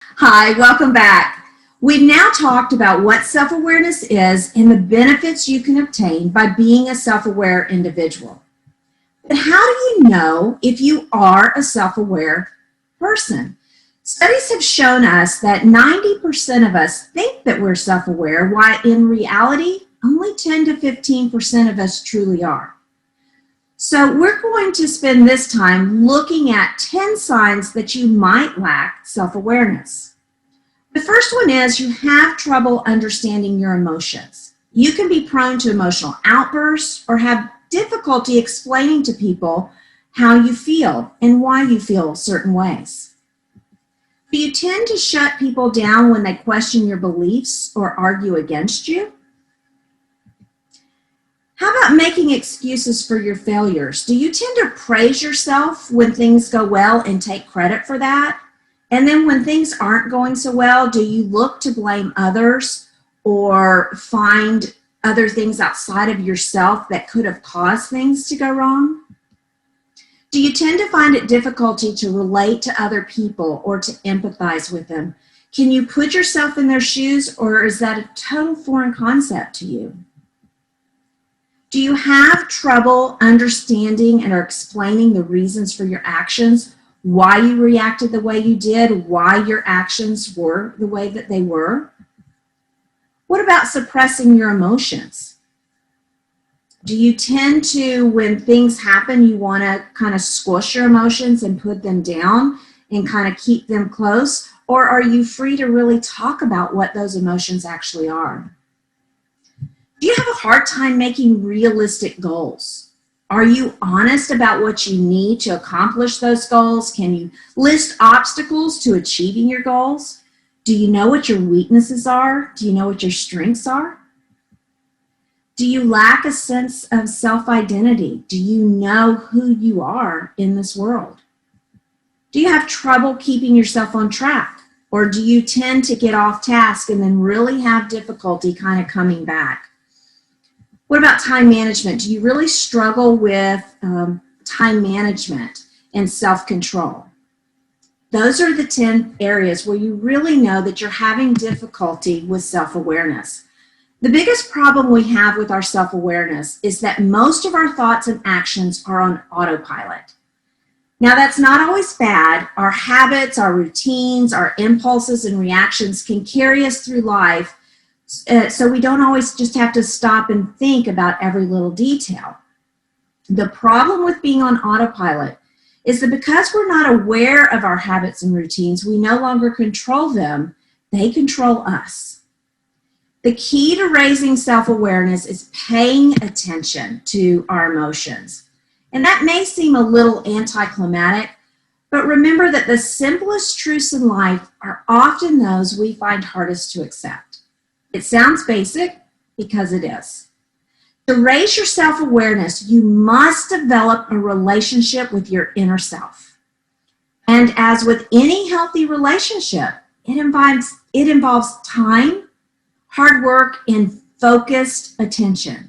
Hi, welcome back. We've now talked about what self-awareness is and the benefits you can obtain by being a self-aware individual. But how do you know if you are a self-aware person? Studies have shown us that 90% of us think that we're self-aware, while in reality, only 10 to 15% of us truly are. So we're going to spend this time looking at 10 signs that you might lack self-awareness. The first one is you have trouble understanding your emotions. You can be prone to emotional outbursts or have difficulty explaining to people how you feel and why you feel certain ways. Do you tend to shut people down when they question your beliefs or argue against you? How about making excuses for your failures? Do you tend to praise yourself when things go well and take credit for that? And then when things aren't going so well, do you look to blame others or find other things outside of yourself that could have caused things to go wrong? Do you tend to find it difficulty to relate to other people or to empathize with them? Can you put yourself in their shoes, or is that a total foreign concept to you? Do you have trouble understanding and or explaining the reasons for your actions, why you reacted the way you did, why your actions were the way that they were? What about suppressing your emotions? Do you tend to, when things happen, you want to kind of squish your emotions and put them down and kind of keep them close? Or are you free to really talk about what those emotions actually are? Do you have a hard time making realistic goals? Are you honest about what you need to accomplish those goals? Can you list obstacles to achieving your goals? Do you know what your weaknesses are? Do you know what your strengths are? Do you lack a sense of self-identity? Do you know who you are in this world? Do you have trouble keeping yourself on track? Or do you tend to get off task and then really have difficulty kind of coming back? What about time management? Do you really struggle with time management and self-control? Those are the 10 areas where you really know that you're having difficulty with self-awareness. The biggest problem we have with our self-awareness is that most of our thoughts and actions are on autopilot. Now, that's not always bad. Our habits, our routines, our impulses and reactions can carry us through life, so we don't always just have to stop and think about every little detail. The problem with being on autopilot is that because we're not aware of our habits and routines, we no longer control them, they control us. The key to raising self-awareness is paying attention to our emotions. And that may seem a little anticlimactic, but remember that the simplest truths in life are often those we find hardest to accept. It sounds basic because it is. To raise your self-awareness, you must develop a relationship with your inner self. And as with any healthy relationship, it involves time, hard work, and focused attention.